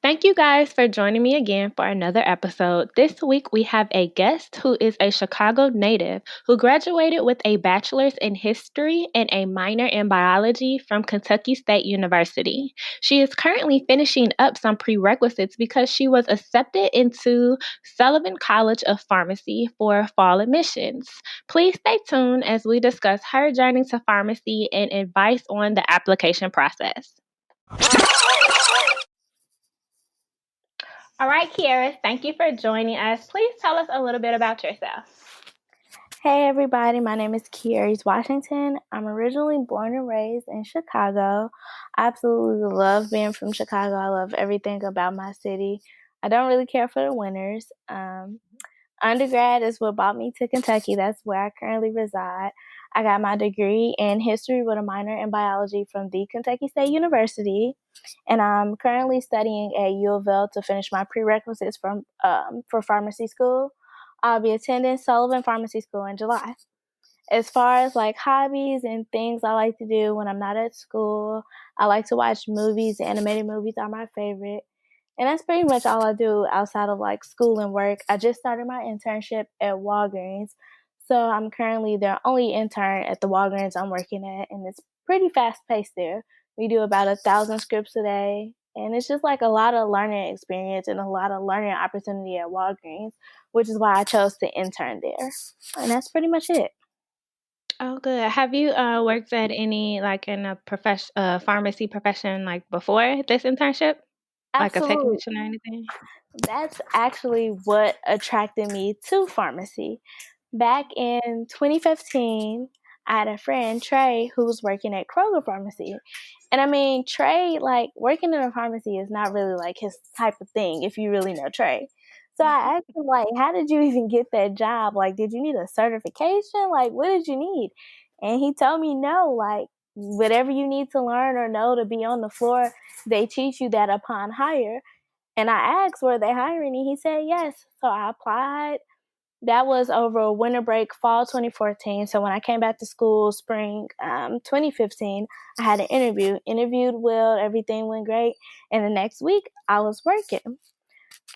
Thank you guys for joining me again for another episode. This week we have a guest who is a Chicago native who graduated with a bachelor's in history and a minor in biology from Kentucky State University. She is currently finishing up some prerequisites because she was accepted into Sullivan College of Pharmacy for fall admissions. Please stay tuned as we discuss her journey to pharmacy and advice on the application process. All right, Kiara, thank you for joining us. Please tell us a little bit about yourself. Hey everybody, my name is Kearies Washington. I'm originally born and raised in Chicago. I absolutely love being from Chicago. I love everything about my city. I don't really care for the winters. Undergrad is what brought me to Kentucky. That's where I currently reside. I got my degree in history with a minor in biology from the Kentucky State University, and I'm currently studying at U of L to finish my prerequisites for pharmacy school. I'll be attending Sullivan Pharmacy School in July. As far as like hobbies and things I like to do when I'm not at school, I like to watch movies. Animated movies are my favorite. And that's pretty much all I do outside of like school and work. I just started my internship at Walgreens. So I'm currently their only intern at the Walgreens I'm working at. And it's pretty fast paced there. We do about 1,000 scripts a day. And it's just like a lot of learning experience and a lot of learning opportunity at Walgreens, which is why I chose to intern there. And that's pretty much it. Oh, good. Have you worked at any like in a pharmacy profession like before this internship, like a Absolutely. technician or anything? That's actually what attracted me to pharmacy. Back in 2015, I had a friend, Trey, who was working at Kroger Pharmacy. And I mean, Trey, like, working in a pharmacy is not really like his type of thing, if you really know Trey. So I asked him, like, how did you even get that job? Like, did you need a certification? Like, what did you need? And he told me, no, like, whatever you need to learn or know to be on the floor, they teach you that upon hire. And I asked, were they hiring? And he said yes. So I applied. That was over winter break, fall 2014. So when I came back to school, spring 2015, I had an interviewed well, everything went great. And the next week, I was working.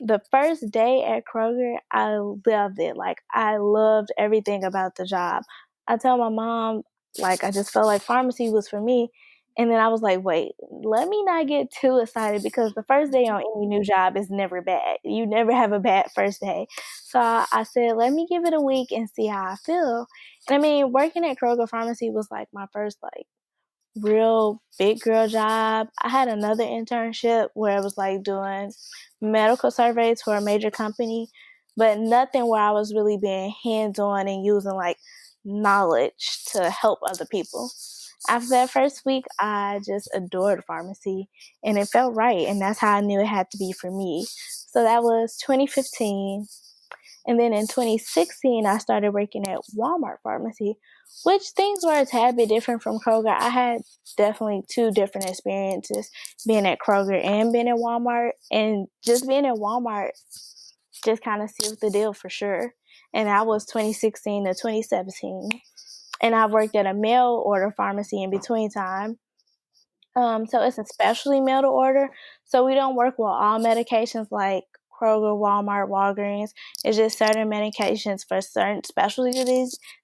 The first day at Kroger, I loved it. Like, I loved everything about the job. I told my mom, like, I just felt like pharmacy was for me. And then I was like, wait, let me not get too excited because the first day on any new job is never bad. You never have a bad first day. So I said, let me give it a week and see how I feel. And I mean, working at Kroger Pharmacy was like my first like real big girl job. I had another internship where I was like doing medical surveys for a major company, but nothing where I was really being hands on and using like knowledge to help other people. After that first week, I just adored pharmacy and it felt right. And that's how I knew it had to be for me. So that was 2015. And then in 2016, I started working at Walmart Pharmacy, which things were a tad bit different from Kroger. I had definitely two different experiences being at Kroger and being at Walmart. And just being at Walmart just kind of sealed the deal for sure. And that was 2016 to 2017. And I worked at a mail order pharmacy in between time. So it's a specialty mail to order. So we don't work with all medications like Kroger, Walmart, Walgreens. It's just certain medications for certain specialty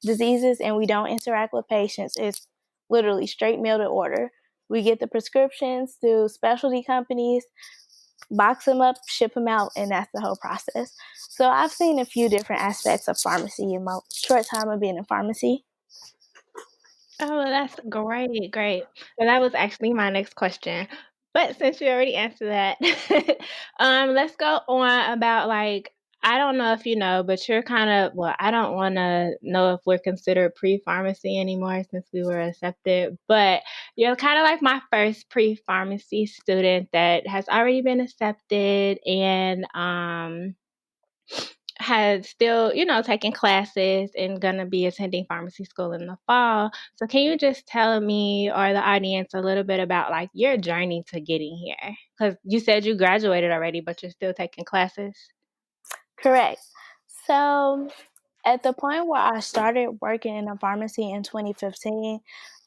diseases, and we don't interact with patients. It's literally straight mail to order. We get the prescriptions through specialty companies, box them up, ship them out, and that's the whole process. So I've seen a few different aspects of pharmacy in my short time of being in pharmacy. Oh, that's great, great. And that was actually my next question. But since you already answered that, let's go on about like I don't know if you know, but you're kind of well, I don't want to know if we're considered pre-pharmacy anymore since we were accepted, but you're kind of like my first pre-pharmacy student that has already been accepted and has still, taking classes and gonna be attending pharmacy school in the fall. So can you just tell me or the audience a little bit about like your journey to getting here? Because you said you graduated already, but you're still taking classes. Correct. So at the point where I started working in a pharmacy in 2015,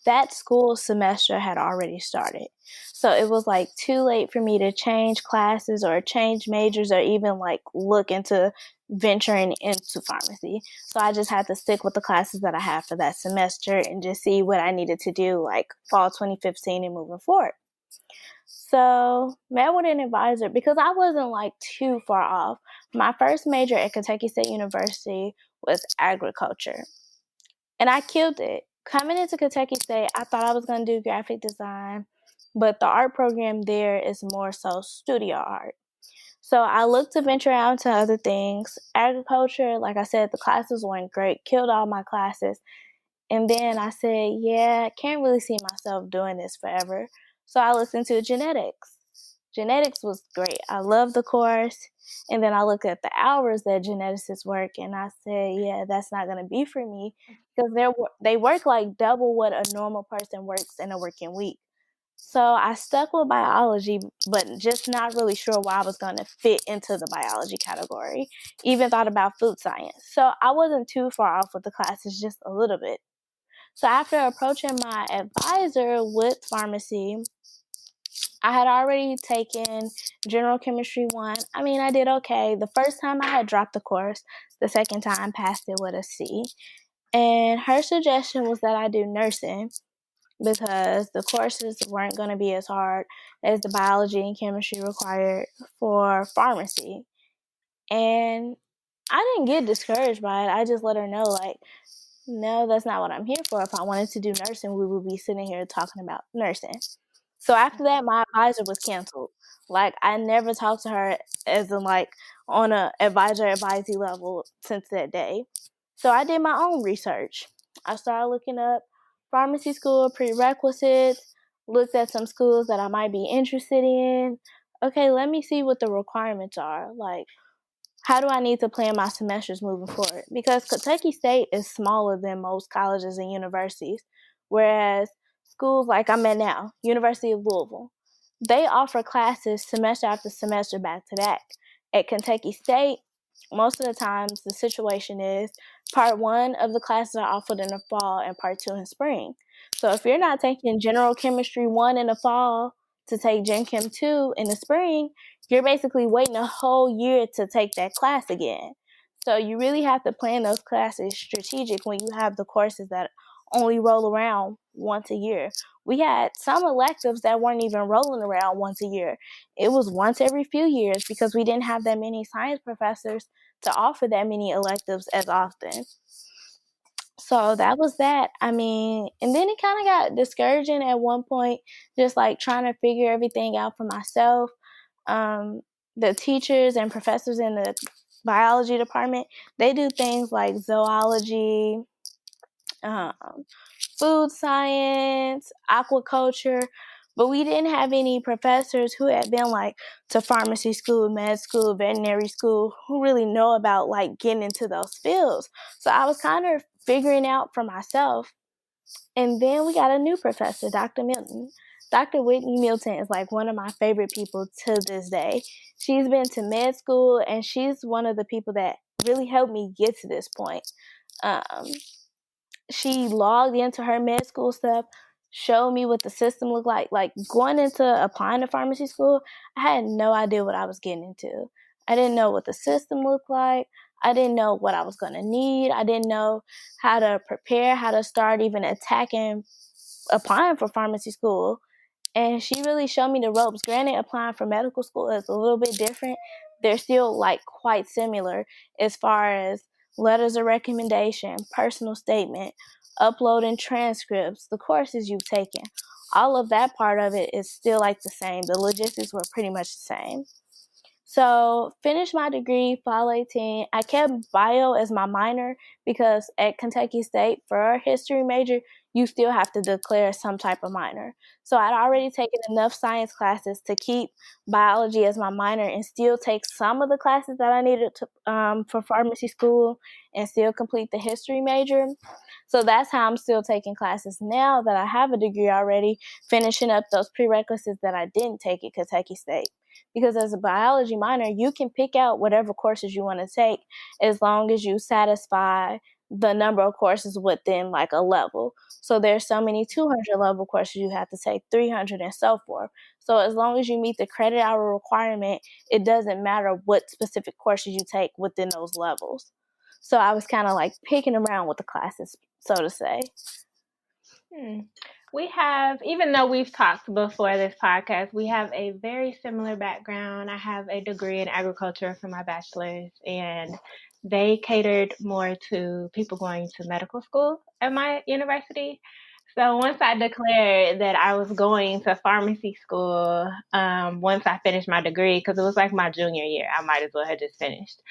that school semester had already started. So it was like too late for me to change classes or change majors or even like look into venturing into pharmacy. So I just had to stick with the classes that I had for that semester and just see what I needed to do like fall 2015 and moving forward. So met with an advisor because I wasn't like too far off. My first major at Kentucky State University was agriculture. And I killed it. Coming into Kentucky State, I thought I was going to do graphic design, but the art program there is more so studio art. So I looked to venture out into other things. Agriculture, like I said, the classes weren't great, killed all my classes. And then I said, yeah, I can't really see myself doing this forever. So I looked into genetics. Genetics was great. I loved the course. And then I looked at the hours that geneticists work, and I said, yeah, that's not going to be for me because they work like double what a normal person works in a working week. So I stuck with biology, but just not really sure where I was going to fit into the biology category. Even thought about food science. So I wasn't too far off with the classes, just a little bit. So after approaching my advisor with pharmacy, I had already taken General Chemistry 1. I mean, I did okay. The first time I had dropped the course. The second time, passed it with a C. And her suggestion was that I do nursing because the courses weren't going to be as hard as the biology and chemistry required for pharmacy. And I didn't get discouraged by it. I just let her know, like, no, that's not what I'm here for. If I wanted to do nursing, we would be sitting here talking about nursing. So after that, my advisor was canceled. Like, I never talked to her as in like on a advisee level since that day. So I did my own research. I started looking up pharmacy school prerequisites, looked at some schools that I might be interested in. Okay, let me see what the requirements are. Like, how do I need to plan my semesters moving forward? Because Kentucky State is smaller than most colleges and universities, whereas schools like I'm at now, University of Louisville, they offer classes semester after semester back to back. At Kentucky State, most of the times the situation is part one of the classes are offered in the fall and part two in spring. So if you're not taking General Chemistry 1 in the fall to take Gen Chem 2 in the spring, you're basically waiting a whole year to take that class again. So you really have to plan those classes strategic when you have the courses that only roll around once a year. We had some electives that weren't even rolling around once a year. It was once every few years because we didn't have that many science professors to offer that many electives as often. So that was that. I mean, and then it kind of got discouraging at one point, just like trying to figure everything out for myself. The teachers and professors in the biology department, they do things like zoology, food science, aquaculture, but we didn't have any professors who had been like to pharmacy school, med school, veterinary school, who really know about like getting into those fields. So I was kind of figuring out for myself. And then we got a new professor, Dr. Milton. Dr. Whitney Milton is like one of my favorite people to this day. She's been to med school, and she's one of the people that really helped me get to this point. She logged into her med school stuff, showed me what the system looked like. Like, going into applying to pharmacy school, I had no idea what I was getting into. I didn't know what the system looked like. I didn't know what I was going to need. I didn't know how to prepare, how to start even applying for pharmacy school. And she really showed me the ropes. Granted, applying for medical school is a little bit different. They're still like quite similar as far as letters of recommendation, personal statement, uploading transcripts, the courses you've taken. All of that part of it is still like the same. The logistics were pretty much the same. So finished my degree, fall 18. I kept bio as my minor because at Kentucky State, for a history major, you still have to declare some type of minor. So I'd already taken enough science classes to keep biology as my minor and still take some of the classes that I needed to, for pharmacy school and still complete the history major. So that's how I'm still taking classes now that I have a degree already, finishing up those prerequisites that I didn't take at Kentucky State. Because as a biology minor, you can pick out whatever courses you want to take as long as you satisfy the number of courses within like a level. So there's so many 200 level courses you have to take, 300 and so forth. So as long as you meet the credit hour requirement, it doesn't matter what specific courses you take within those levels. So I was kind of like picking around with the classes, so to say. We have, even though we've talked before this podcast, we have a very similar background. I have a degree in agriculture for my bachelor's, and they catered more to people going to medical school at my university. So once I declared that I was going to pharmacy school, once I finished my degree, because it was like my junior year, I might as well have just finished.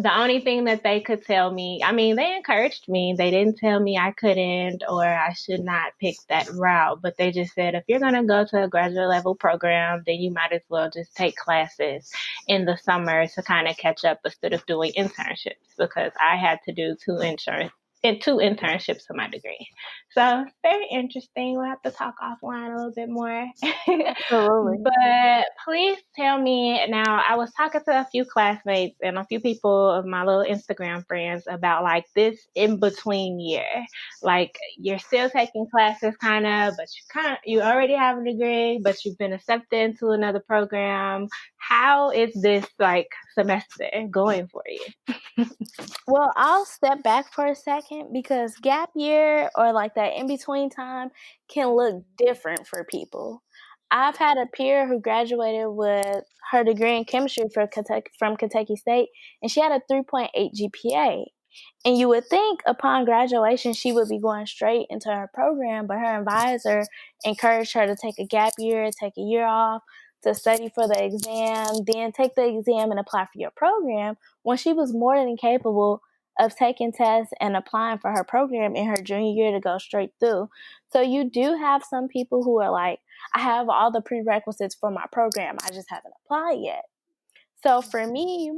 The only thing that they could tell me, I mean, they encouraged me. They didn't tell me I couldn't or I should not pick that route, but they just said, if you're going to go to a graduate level program, then you might as well just take classes in the summer to kind of catch up instead of doing internships, because I had to do two internships for my degree. So very interesting. We'll have to talk offline a little bit more. Absolutely. But please tell me now, I was talking to a few classmates and a few people of my little Instagram friends about like this in between year. Like you're still taking classes kind of, but you already have a degree, but you've been accepted into another program. How is this like semester going for you? Well, I'll step back for a second because gap year or like that in between time can look different for people. I've had a peer who graduated with her degree in chemistry from Kentucky State, and she had a 3.8 GPA. And you would think upon graduation she would be going straight into her program, but her advisor encouraged her to take a gap year, take a year off, to study for the exam, then take the exam and apply for your program, when she was more than capable of taking tests and applying for her program in her junior year to go straight through. So you do have some people who are like, I have all the prerequisites for my program, I just haven't applied yet. So for me,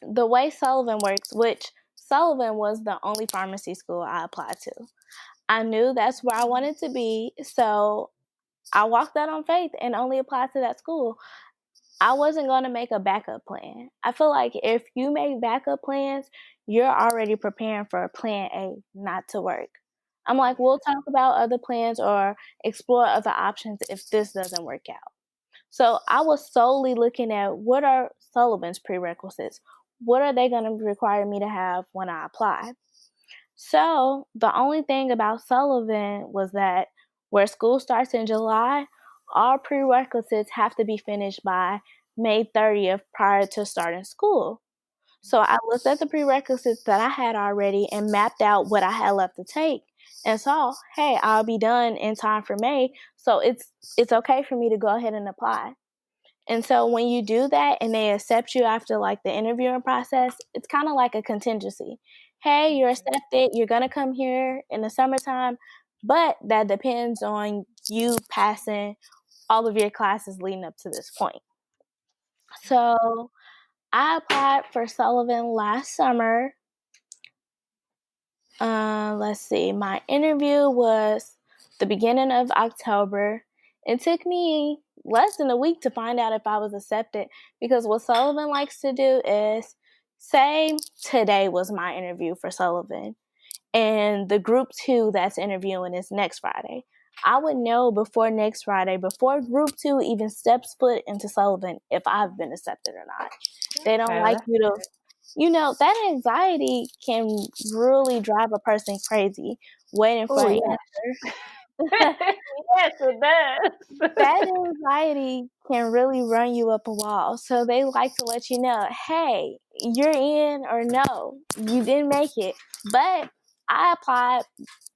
the way Sullivan works, which Sullivan was the only pharmacy school I applied to. I knew that's where I wanted to be, so I walked out on faith and only applied to that school. I wasn't going to make a backup plan. I feel like if you make backup plans, you're already preparing for plan A not to work. I'm like, we'll talk about other plans or explore other options if this doesn't work out. So I was solely looking at what are Sullivan's prerequisites? What are they going to require me to have when I apply? So the only thing about Sullivan was that where school starts in July, all prerequisites have to be finished by May 30th prior to starting school. So I looked at the prerequisites that I had already and mapped out what I had left to take and saw, hey, I'll be done in time for May, so it's okay for me to go ahead and apply. And so when you do that and they accept you after like the interviewing process, it's kind of like a contingency. Hey, you're accepted. You're going to come here in the summertime, but that depends on you passing all of your classes leading up to this point. So I applied for Sullivan last summer. Let's see. My interview was the beginning of October. It took me less than a week to find out if I was accepted, because what Sullivan likes to do is say today was my interview for Sullivan and the group 2 that's interviewing is next Friday. I would know before next Friday, before group 2 even steps foot into Sullivan, if I've been accepted or not. They don't like you to, that anxiety can really drive a person crazy waiting for an answer. Yes, it does. That anxiety can really run you up a wall. So they like to let you know, hey, you're in or no, you didn't make it. But I applied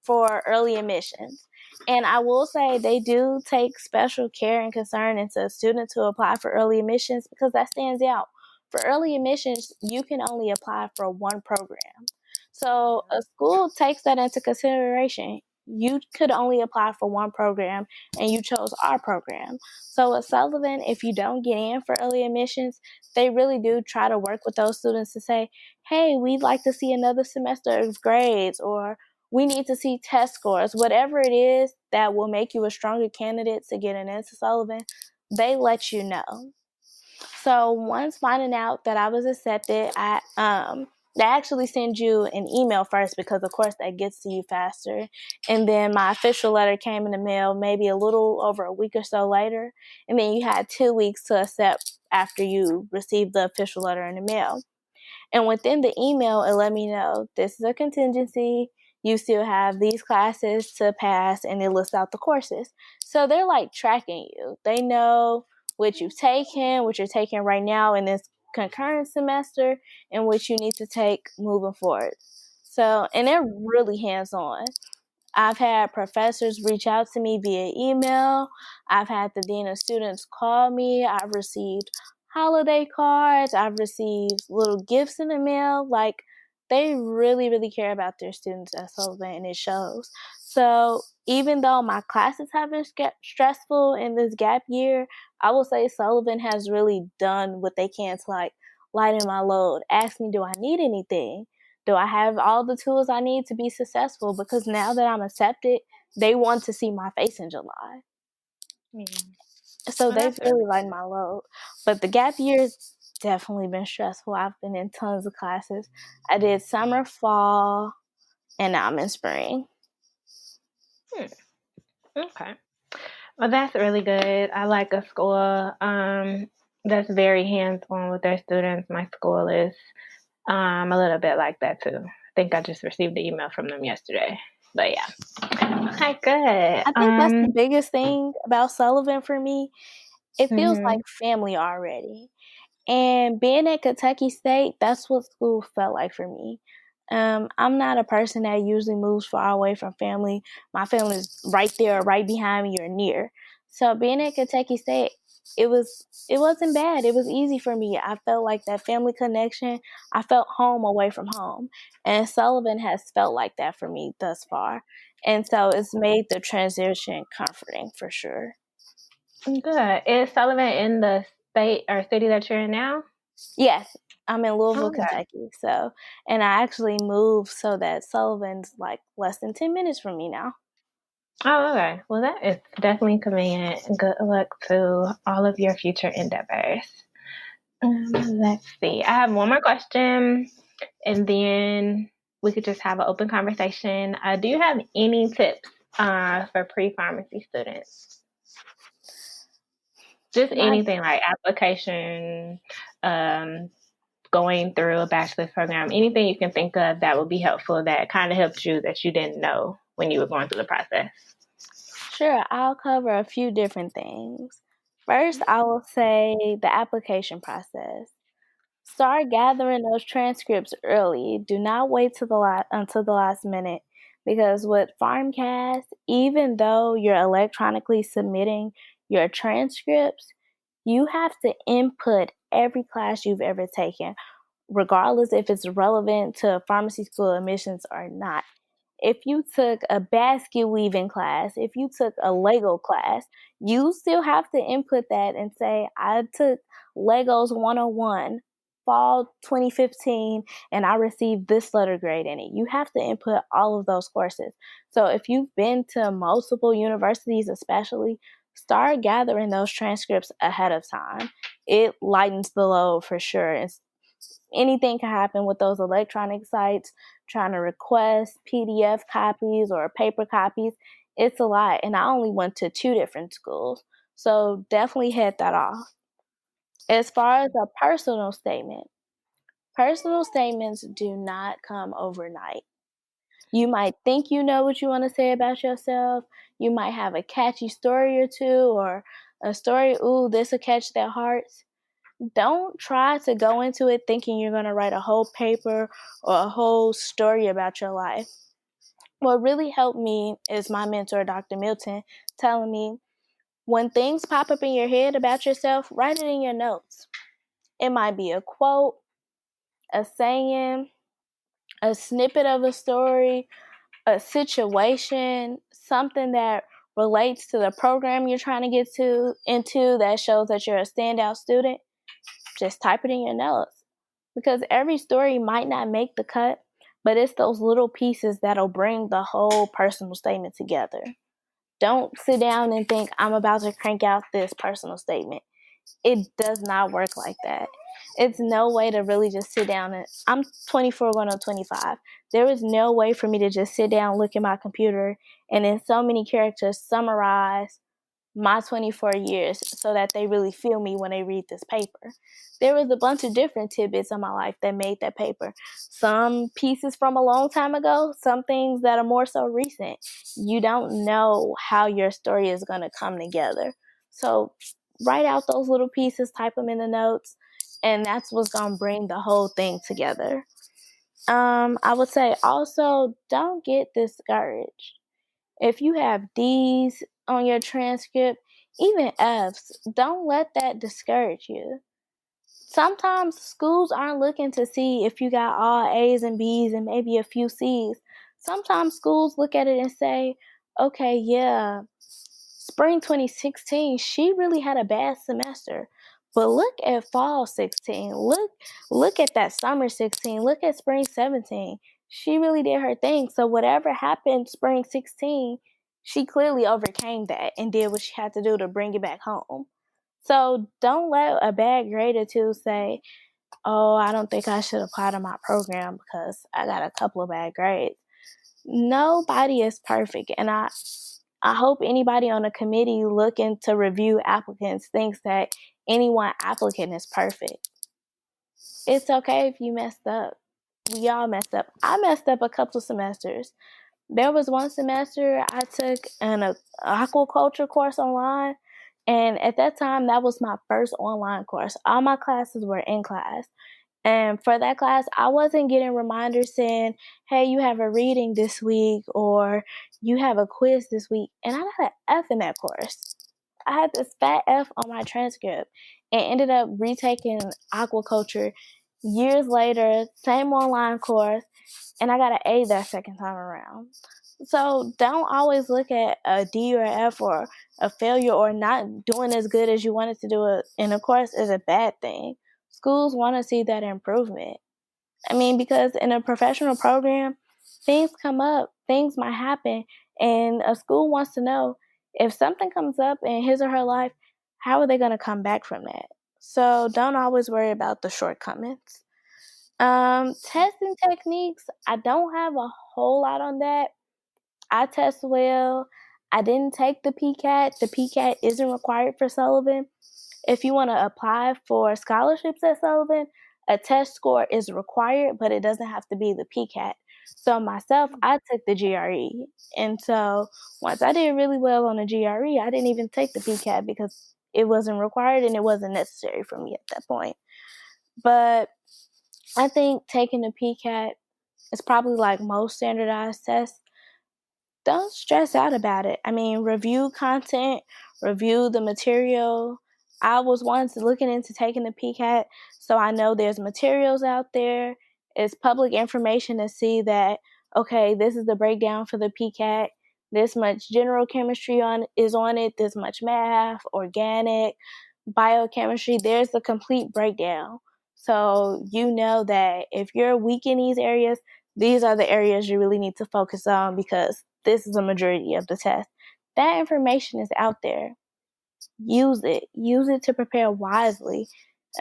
for early admissions. And I will say they do take special care and concern into students who apply for early admissions, because that stands out. For early admissions, you can only apply for one program. So a school takes that into consideration. You could only apply for one program and you chose our program. So at Sullivan, if you don't get in for early admissions, they really do try to work with those students to say, hey, we'd like to see another semester of grades, or we need to see test scores. Whatever it is that will make you a stronger candidate to get into Sullivan, they let you know. So once finding out that I was accepted, I They actually send you an email first because, of course, that gets to you faster. And then my official letter came in the mail maybe a little over a week or so later. And then you had 2 weeks to accept after you received the official letter in the mail. And within the email, it let me know this is a contingency. You still have these classes to pass, and it lists out the courses. So they're like tracking you. They know what you've taken, what you're taking right now in this concurrent semester, and what you need to take moving forward. So, and they're really hands-on. I've had professors reach out to me via email. I've had the dean of students call me. I've received holiday cards. I've received little gifts in the mail. Like, they really, really care about their students at Sullivan, and it shows. So even though my classes have been stressful in this gap year, I will say Sullivan has really done what they can to like lighten my load. Ask me, do I need anything? Do I have all the tools I need to be successful? Because now that I'm accepted, they want to see my face in July. Yeah. So they've really lightened my load. But the gap year's definitely been stressful. I've been in tons of classes. I did summer, fall, and now I'm in spring. Okay. Well, that's really good. I like a school that's very hands-on with their students. My school is a little bit like that too. I think I just received the email from them yesterday. But yeah. Okay, good. I think that's the biggest thing about Sullivan for me. It feels like family already. And being at Kentucky State, that's what school felt like for me. I'm not a person that usually moves far away from family. My family is right there, right behind me, or near. So being at Kentucky State, it wasn't bad. It was easy for me. I felt like that family connection. I felt home away from home. And Sullivan has felt like that for me thus far. And so it's made the transition comforting for sure. Good. Is Sullivan in the state or city that you're in now? Yes, I'm in Louisville, Kentucky. So, and I actually moved so that Sullivan's like less than 10 minutes from me now. Oh, okay. Well, that is definitely convenient. Good luck to all of your future endeavors. Let's see. I have one more question, and then we could just have an open conversation. Do you have any tips for pre-pharmacy students? Just anything like application, going through a bachelor's program, anything you can think of that would be helpful that kind of helped you that you didn't know when you were going through the process? Sure, I'll cover a few different things. First, I will say the application process. Start gathering those transcripts early. Do not wait until the last minute, because with PharmCast, even though you're electronically submitting your transcripts, you have to input every class you've ever taken, regardless if it's relevant to pharmacy school admissions or not. If you took a basket weaving class, if you took a Lego class, you still have to input that and say, I took Legos 101, fall 2015, and I received this letter grade in it. You have to input all of those courses. So if you've been to multiple universities especially, start gathering those transcripts ahead of time. It lightens the load for sure. Anything can happen with those electronic sites, trying to request PDF copies or paper copies. It's a lot. And I only went to 2 different schools. So definitely head that off. As far as a personal statement, personal statements do not come overnight. You might think you know what you want to say about yourself. You might have a catchy story or two, or a story, ooh, this will catch their hearts. Don't try to go into it thinking you're going to write a whole paper or a whole story about your life. What really helped me is my mentor, Dr. Milton, telling me, when things pop up in your head about yourself, write it in your notes. It might be a quote, a saying, a snippet of a story, a situation, something that relates to the program you're trying to get into that shows that you're a standout student. Just type it in your notes, because every story might not make the cut, but it's those little pieces that'll bring the whole personal statement together. Don't sit down and think, I'm about to crank out this personal statement. it does not work like that. It's no way to really just sit down and I'm 24 going on 25. There is no way for me to just sit down, look at my computer, and in so many characters summarize my 24 years so that they really feel me when they read this paper. There was a bunch of different tidbits in my life that made that paper. Some pieces from a long time ago, some things that are more so recent. You don't know how your story is going to come together. So write out those little pieces, type them in the notes, and that's what's going to bring the whole thing together. I would say also don't get discouraged. If you have D's on your transcript, even F's, don't let that discourage you. Sometimes schools aren't looking to see if you got all A's and B's and maybe a few C's. Sometimes schools look at it and say, okay, yeah, spring 2016, she really had a bad semester. But look at fall 16. Look at that summer 16. Look at spring 17. She really did her thing. So whatever happened spring 16, she clearly overcame that and did what she had to do to bring it back home. So don't let a bad grade or two say, oh, I don't think I should apply to my program because I got a couple of bad grades. Nobody is perfect. And I hope anybody on a committee looking to review applicants thinks that any one applicant is perfect. It's okay if you messed up. We all messed up. I messed up a couple of semesters. There was one semester I took an aquaculture course online, and at that time, that was my first online course. All my classes were in class. And for that class, I wasn't getting reminders saying, hey, you have a reading this week or you have a quiz this week. And I got an F in that course. I had this fat F on my transcript and ended up retaking aquaculture years later, same online course, and I got an A that second time around. So don't always look at a D or an F or a failure or not doing as good as you wanted to do it in a course as a bad thing. Schools want to see that improvement. I mean, because in a professional program, things come up, things might happen, and a school wants to know if something comes up in his or her life, how are they going to come back from that? So don't always worry about the shortcomings. Testing techniques, I don't have a whole lot on that. I test well. I didn't take the PCAT. The PCAT isn't required for Sullivan. If you want to apply for scholarships at Sullivan, a test score is required, but it doesn't have to be the PCAT. So myself, I took the GRE. And so once I did really well on the GRE, I didn't even take the PCAT because it wasn't required and it wasn't necessary for me at that point. But I think taking the PCAT is probably like most standardized tests. Don't stress out about it. I mean, review content, review the material. I was once looking into taking the PCAT, so I know there's materials out there. It's public information to see that, okay, this is the breakdown for the PCAT. This much general chemistry is on it, this much math, organic, biochemistry. There's the complete breakdown. So you know that if you're weak in these areas, these are the areas you really need to focus on because this is a majority of the test. That information is out there. Use it. Use it to prepare wisely.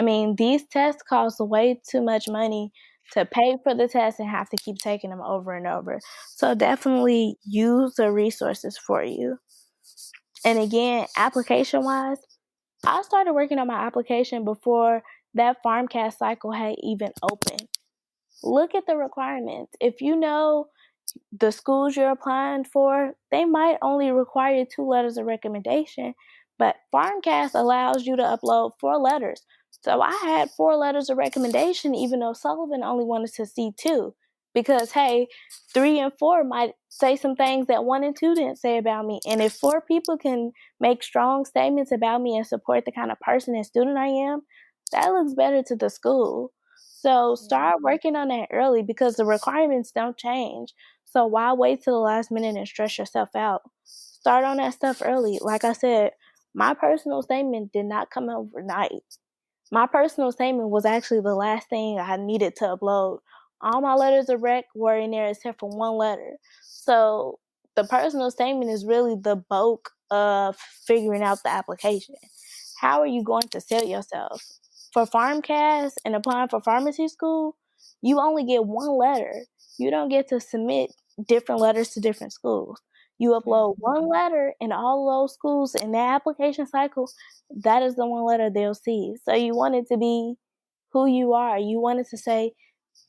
I mean, these tests cost way too much money to pay for the test and have to keep taking them over and over. So definitely use the resources for you. And again, application-wise, I started working on my application before that PharmCast cycle had even opened. Look at the requirements. If you know the schools you're applying for, they might only require 2 letters of recommendation, but PharmCast allows you to upload 4 letters. So I had 4 letters of recommendation, even though Sullivan only wanted to see 2. Because, hey, 3 and 4 might say some things that 1 and 2 didn't say about me. And if 4 people can make strong statements about me and support the kind of person and student I am, that looks better to the school. So start working on that early because the requirements don't change. So why wait till the last minute and stress yourself out? Start on that stuff early. Like I said, my personal statement did not come overnight. My personal statement was actually the last thing I needed to upload. All my letters of rec were in there except for 1 letter. So the personal statement is really the bulk of figuring out the application. how are you going to sell yourself? For PharmCast and applying for pharmacy school, you only get one letter. You don't get to submit different letters to different schools. You upload one letter in all of those schools in that application cycle, that is the one letter they'll see. So you want it to be who you are. You want it to say,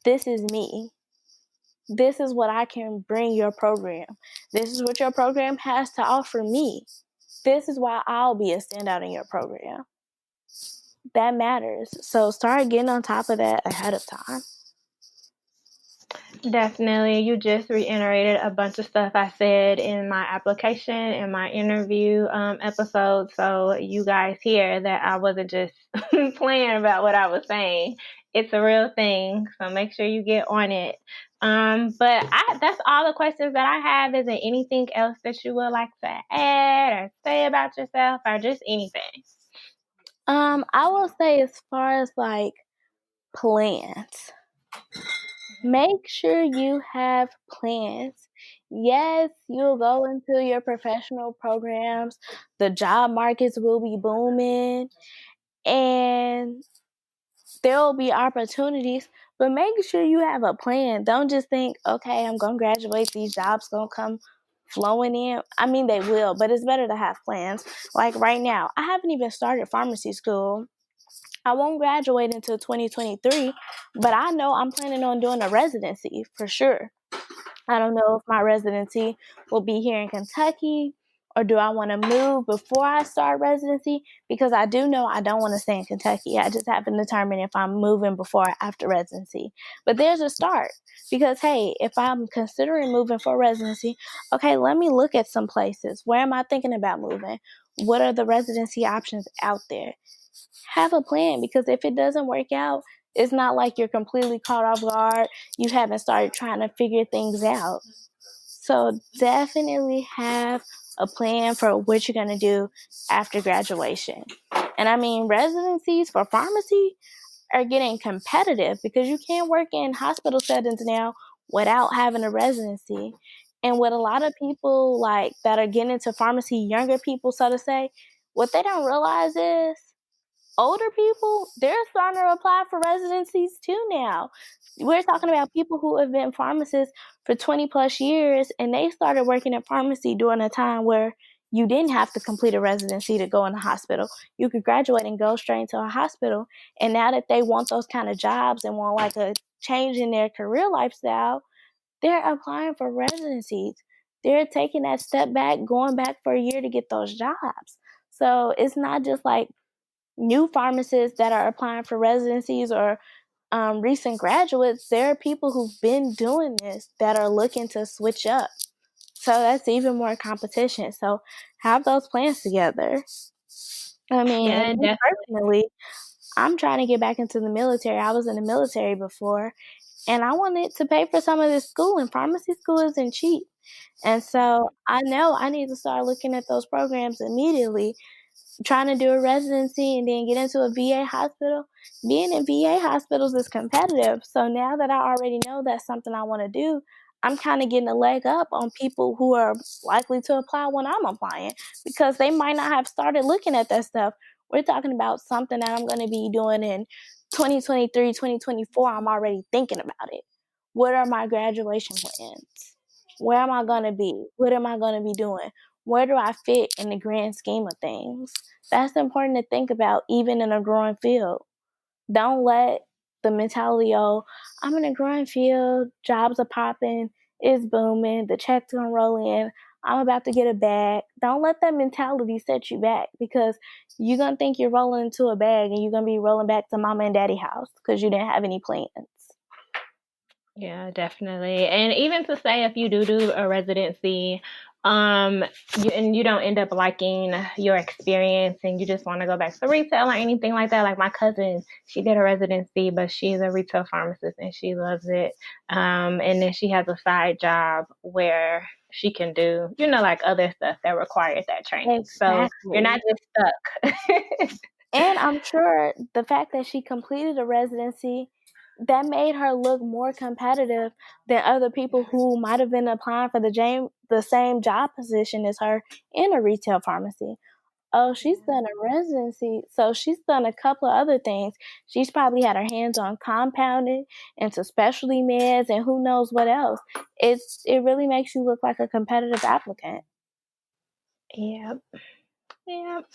this is me. This is what I can bring your program. This is what your program has to offer me. This is why I'll be a standout in your program. That matters. So start getting on top of that ahead of time. Definitely. You just reiterated a bunch of stuff I said in my application and my interview episode. So you guys hear that I wasn't just playing about what I was saying. It's a real thing. So make sure you get on it. But that's all the questions that I have. Is there anything else that you would like to add or say about yourself or just anything? I will say as far as like plans, make sure you have plans. Yes, you'll go into your professional programs. The job markets will be booming and there will be opportunities, but make sure you have a plan. Don't just think, okay, I'm going to graduate, these jobs going to come flowing in. I mean, they will, but it's better to have plans. Like right now, I haven't even started pharmacy school. I won't graduate until 2023, but I know I'm planning on doing a residency for sure. I don't know if my residency will be here in Kentucky or do I want to move before I start residency, because I do know I don't want to stay in Kentucky. I just haven't determined if I'm moving before or after residency. But there's a start, because, hey, if I'm considering moving for residency, okay, let me look at some places. Where am I thinking about moving? What are the residency options out there? Have a plan, because if it doesn't work out, it's not like you're completely caught off guard. You haven't started trying to figure things out. So definitely have a plan for what you're going to do after graduation. And I mean, residencies for pharmacy are getting competitive because you can't work in hospital settings now without having a residency. And what a lot of people like that are getting into pharmacy, younger people, so to say, what they don't realize is older people, they're starting to apply for residencies too now. We're talking about people who have been pharmacists for 20 plus years, and they started working in pharmacy during a time where you didn't have to complete a residency to go in the hospital. You could graduate and go straight into a hospital. And now that they want those kind of jobs and want like a change in their career lifestyle, they're applying for residencies. They're taking that step back, going back for a year to get those jobs. So it's not just like new pharmacists that are applying for residencies or recent graduates. There are people who've been doing this that are looking to switch up. So that's even more competition. So have those plans together. I mean, Yeah, and me personally, I'm trying to get back into the military. I was in the military before, and I wanted to pay for some of this school, and pharmacy school isn't cheap. And so I know I need to start looking at those programs immediately, trying to do a residency and then get into a VA hospital. Being in VA hospitals is competitive. So now that I already know that's something I want to do, I'm kind of getting a leg up on people who are likely to apply when I'm applying, because they might not have started looking at that stuff. We're talking about something that I'm going to be doing in 2023, 2024. I'm already thinking about it. What are my graduation plans? Where am I going to be? What am I going to be doing? Where do I fit in the grand scheme of things? That's important to think about, even in a growing field. Don't let the mentality of, I'm in a growing field, jobs are popping, it's booming, the checks gonna roll in, I'm about to get a bag. Don't let that mentality set you back, because you're gonna think you're rolling into a bag and you're gonna be rolling back to mama and daddy house because you didn't have any plans. Yeah, definitely. And even to say if you do a residency, you don't end up liking your experience and you just want to go back to retail or anything like that. Like my cousin, she did a residency, but she's a retail pharmacist and she loves it. And then she has a side job where she can do, like other stuff that requires that training. Exactly. So you're not just stuck. And I'm sure the fact that she completed a residency, that made her look more competitive than other people who might have been applying for the same job position as her in a retail pharmacy. Oh, she's done a residency, so she's done a couple of other things. She's probably had her hands on compounding into specialty meds and who knows what else. It really makes you look like a competitive applicant. Yep. Yep.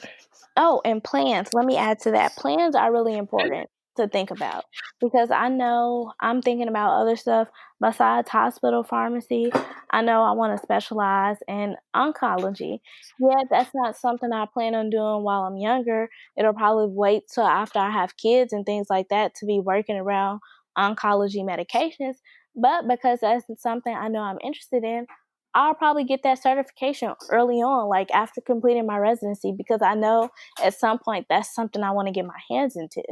Oh, and plans. Let me add to that. Plans are really important to think about because I know I'm thinking about other stuff besides hospital pharmacy. I know I want to specialize in oncology. Yeah, that's not something I plan on doing while I'm younger. It'll probably wait till after I have kids and things like that to be working around oncology medications. But because that's something I know I'm interested in, I'll probably get that certification early on, like after completing my residency, because I know at some point that's something I want to get my hands into.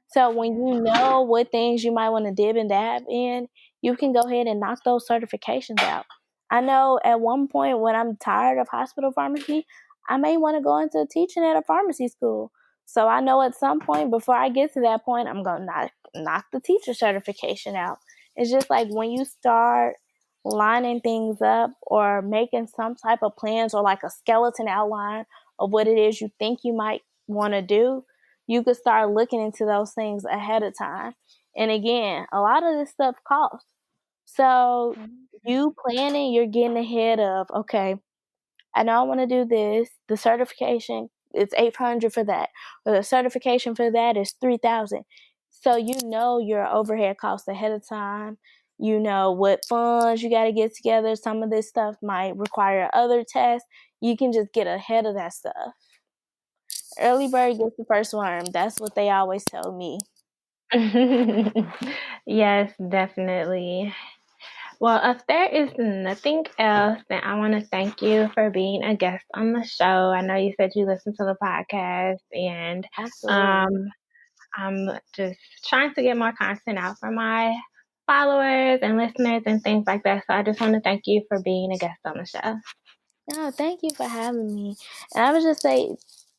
So when you know what things you might want to dib and dab in, you can go ahead and knock those certifications out. I know at one point when I'm tired of hospital pharmacy, I may want to go into teaching at a pharmacy school. So I know at some point before I get to that point, I'm going to knock the teacher certification out. It's just like when you start lining things up or making some type of plans or like a skeleton outline of what it is you think you might want to do, you could start looking into those things ahead of time. And again, a lot of this stuff costs. So you planning, you're getting ahead of, okay, I know I want to do this. The certification, it's $800 for that. Or the certification for that is $3,000. So you know your overhead costs ahead of time. You know what funds you got to get together. Some of this stuff might require other tests. You can just get ahead of that stuff. Early bird gets the first worm. That's what they always tell me. Yes, definitely. Well, if there is nothing else, then I want to thank you for being a guest on the show. I know you said you listen to the podcast, and Absolutely. I'm just trying to get more content out for my followers and listeners and things like that. So I just want to thank you for being a guest on the show. No, thank you for having me. And I would just say,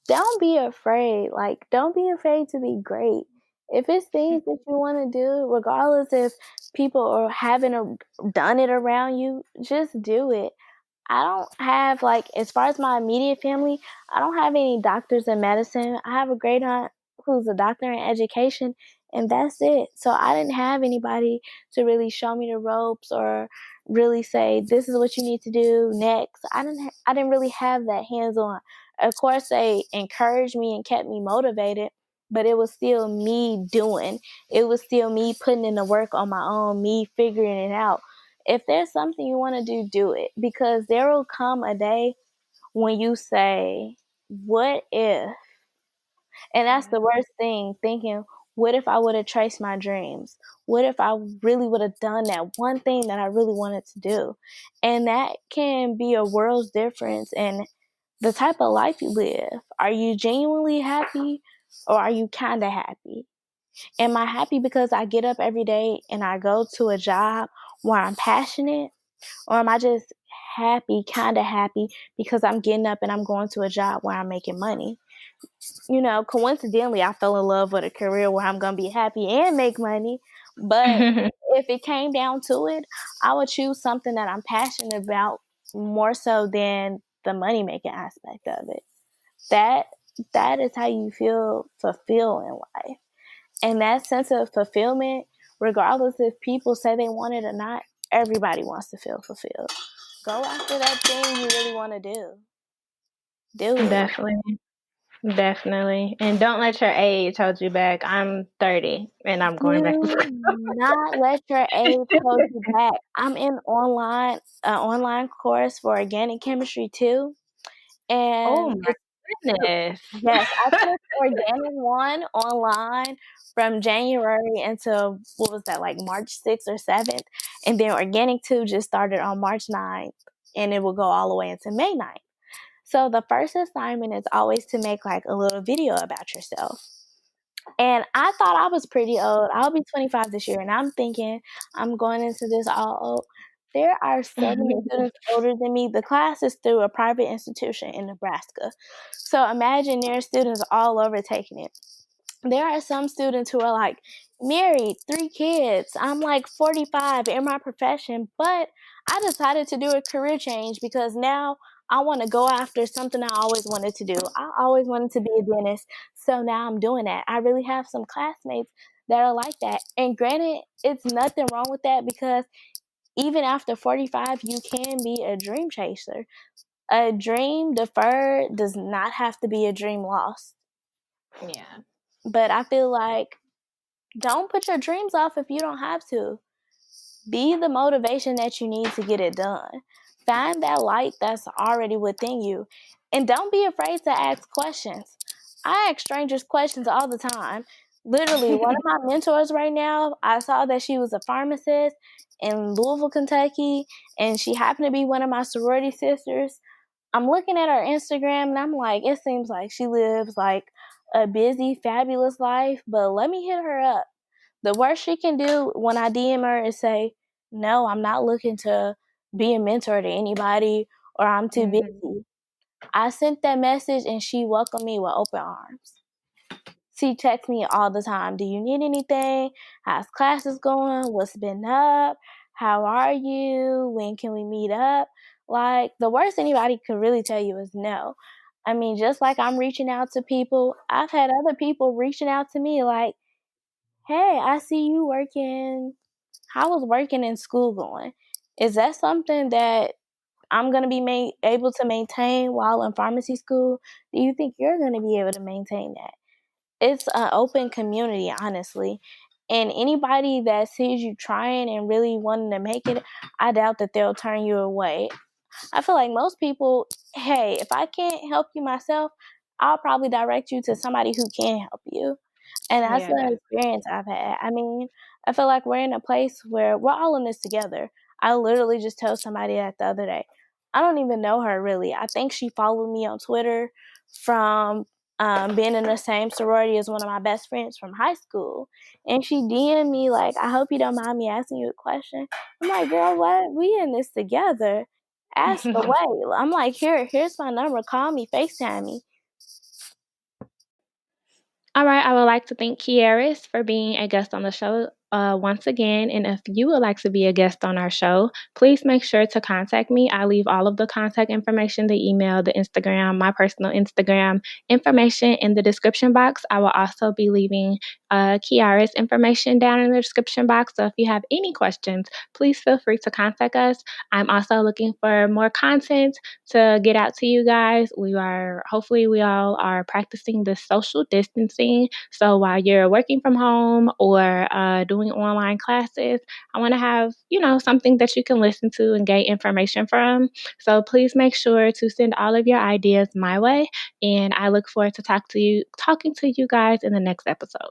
don't be afraid. Like, don't be afraid to be great. If it's things that you want to do, regardless if people are having done it around you, just do it. I don't have, like, as far as my immediate family, I don't have any doctors in medicine. I have a great aunt who's a doctor in education, and that's it. So I didn't have anybody to really show me the ropes or really say, this is what you need to do next. I didn't really have that hands on. Of course, they encouraged me and kept me motivated, but it was still me doing. It was still me putting in the work on my own, me figuring it out. If there's something you want to do it, because there will come a day when you say, what if? And that's the worst thing, thinking, what if I would have traced my dreams? What if I really would have done that one thing that I really wanted to do? And that can be a world's difference in the type of life you live. Are you genuinely happy or are you kind of happy? Am I happy because I get up every day and I go to a job where I'm passionate? Or am I just happy, kind of happy, because I'm getting up and I'm going to a job where I'm making money? You know, coincidentally, I fell in love with a career where I'm going to be happy and make money. But if it came down to it, I would choose something that I'm passionate about more so than the money making aspect of it. That is how you feel fulfilled in life. And that sense of fulfillment, regardless if people say they want it or not, everybody wants to feel fulfilled. Go after that thing you really want to do. Do it. Definitely. Definitely. And don't let your age hold you back. I'm 30 and I'm going back to Do not let your age hold you back. I'm in online course for organic chemistry too. Oh And my goodness. yes, I took organic 1 online from January until, what was that, like March 6th or 7th. And then organic 2 just started on March 9th and it will go all the way into May 9th. So the first assignment is always to make like a little video about yourself. And I thought I was pretty old. I'll be 25 this year, and I'm thinking I'm going into this all old. There are so many students older than me. The class is through a private institution in Nebraska. So imagine there are students all over taking it. There are some students who are like married, 3 kids. I'm like 45 in my profession, but I decided to do a career change because now I want to go after something I always wanted to do. I always wanted to be a dentist, so now I'm doing that. I really have some classmates that are like that. And granted, it's nothing wrong with that, because even after 45, you can be a dream chaser. A dream deferred does not have to be a dream lost. Yeah. But I feel like, don't put your dreams off if you don't have to. Be the motivation that you need to get it done. Find that light that's already within you. And don't be afraid to ask questions. I ask strangers questions all the time. Literally, one of my mentors right now, I saw that she was a pharmacist in Louisville, Kentucky, and she happened to be one of my sorority sisters. I'm looking at her Instagram and I'm like, it seems like she lives like a busy, fabulous life, but let me hit her up. The worst she can do when I DM her is say, no, I'm not looking to be a mentor to anybody, or I'm too busy. I sent that message and she welcomed me with open arms. She texts me all the time. Do you need anything? How's classes going? What's been up? How are you? When can we meet up? Like, the worst anybody could really tell you is no. I mean, just like I'm reaching out to people, I've had other people reaching out to me like, hey, I see you working. How was working in school going? Is that something that I'm going to be able to maintain while in pharmacy school? Do you think you're going to be able to maintain that? It's an open community, honestly. And anybody that sees you trying and really wanting to make it, I doubt that they'll turn you away. I feel like most people, hey, if I can't help you myself, I'll probably direct you to somebody who can help you. And that's Yeah, the experience I've had. I mean, I feel like we're in a place where we're all in this together. I literally just told somebody that the other day. I don't even know her really. I think she followed me on Twitter from being in the same sorority as one of my best friends from high school. And she DM'd me like, I hope you don't mind me asking you a question. I'm like, girl, what? We in this together. Ask definitely. away. I'm like, here's my number. Call me, FaceTime me. All right, I would like to thank Kearis for being a guest on the show once again. And if you would like to be a guest on our show, please make sure to contact me. I leave all of the contact information, the email, the Instagram, my personal Instagram information in the description box. I will also be leaving Kiara's information down in the description box. So if you have any questions, please feel free to contact us. I'm also looking for more content to get out to you guys. Hopefully we all are practicing the social distancing. So while you're working from home or doing online classes, I want to have, something that you can listen to and gain information from. So please make sure to send all of your ideas my way. And I look forward to talking to you guys in the next episode.